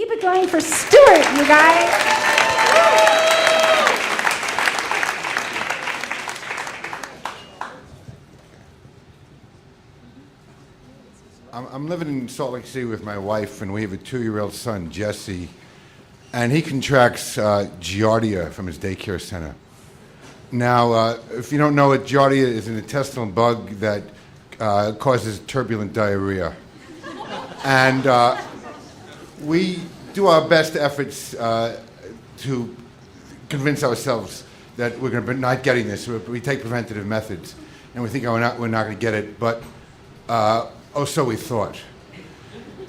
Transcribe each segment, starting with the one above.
Keep it going for Stuart, you guys. I'm living in Salt Lake City with my wife, and we have a 2-year-old son, Jesse, and he contracts Giardia from his daycare center. Now, if you don't know it, Giardia is an intestinal bug that causes turbulent diarrhea. And we do our best efforts to convince ourselves that we're going to be not getting this. We take preventative methods, and we think we're not going to get it, but so we thought.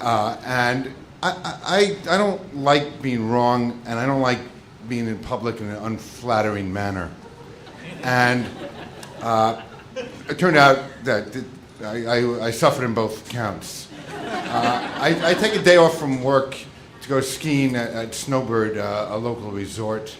And I don't like being wrong, and I don't like being in public in an unflattering manner. And it turned out that I suffered in both counts. I take a day off from work to go skiing at Snowbird, a local resort.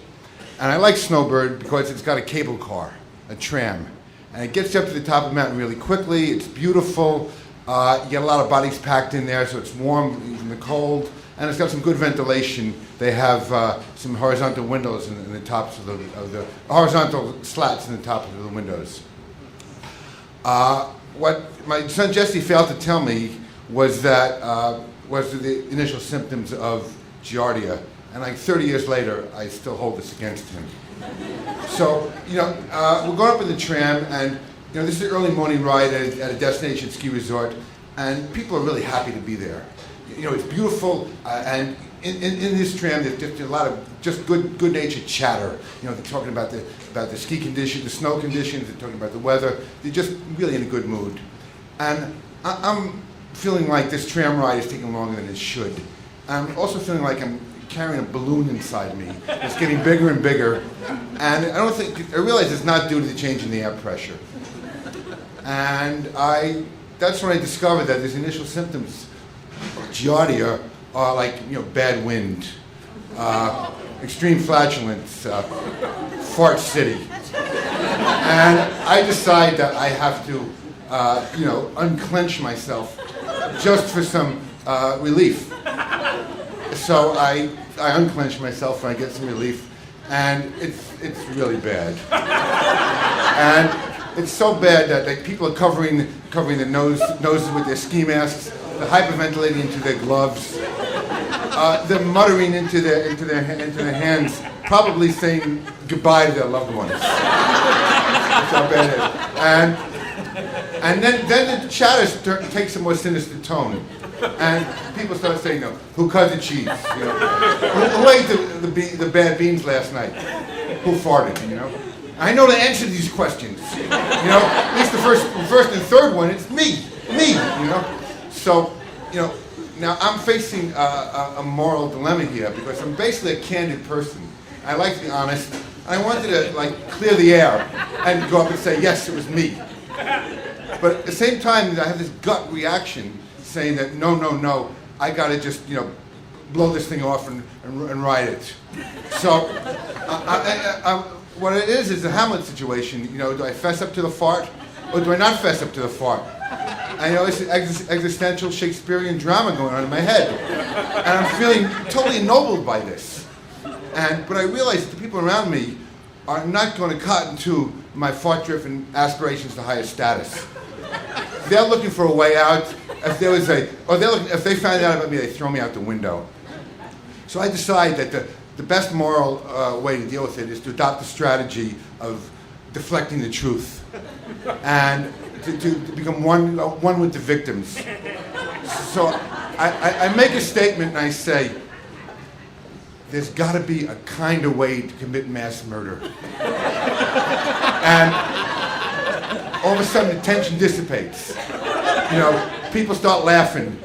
And I like Snowbird because it's got a cable car, a tram. And it gets you up to the top of the mountain really quickly. It's beautiful. You get a lot of bodies packed in there, so it's warm in the cold, and it's got some good ventilation. They have some horizontal windows in the tops of the horizontal slats in the top of the windows. What my son Jesse failed to tell me was that was the initial symptoms of Giardia, and like 30 years later, I still hold this against him. So we're going up in the tram, and this is an early morning ride at a destination ski resort, and people are really happy to be there. It's beautiful, and in this tram there's just a lot of just good-natured chatter. They're talking about the ski conditions, the snow conditions. They're talking about the weather. They're just really in a good mood, and I'm feeling like this tram ride is taking longer than it should. I'm also feeling like I'm carrying a balloon inside me. It's getting bigger and bigger, and I realize it's not due to the change in the air pressure. And that's when I discovered that these initial symptoms of Giardia are like, bad wind, extreme flatulence, fart city. And I decide that I have to, unclench myself just for some relief. So I unclench myself and I get some relief, and it's really bad. And it's so bad that people are covering the noses with their ski masks. They're hyperventilating into their gloves. They're muttering into their hands, probably saying goodbye to their loved ones. That's how bad it is. And then the chatter takes a more sinister tone, and people start saying, who cut the cheese? Who ate the bad beans last night? Who farted? I know the answer to these questions. At least the first and third one, it's me. So, now I'm facing a moral dilemma here because I'm basically a candid person. I like to be honest. I wanted to clear the air and go up and say, yes, it was me. But at the same time, I have this gut reaction saying that no, I got to just blow this thing off and ride it. So what it is a Hamlet situation. Do I fess up to the fart or do I not fess up to the fart? I know it's an existential Shakespearean drama going on in my head, and I'm feeling totally ennobled by this. But I realize that the people around me are not going to cotton to my fart-driven aspirations to higher status. They're looking for a way out. If they found out about me, they'd throw me out the window. So I decide that the best moral way to deal with it is to adopt the strategy of deflecting the truth and to become one with the victims. So I make a statement and I say, there's got to be a kinder way to commit mass murder. And all of a sudden the tension dissipates. People start laughing,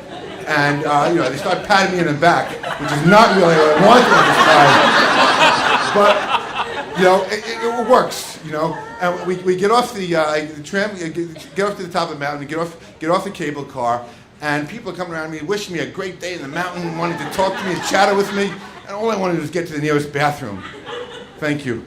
and they start patting me in the back, which is not really what I wanted at this time. But it works. And we get off the tram, get off to the top of the mountain, get off the cable car, and people are coming around me, wishing me a great day in the mountain, wanting to talk to me and chatter with me, and all I wanted was get to the nearest bathroom. Thank you.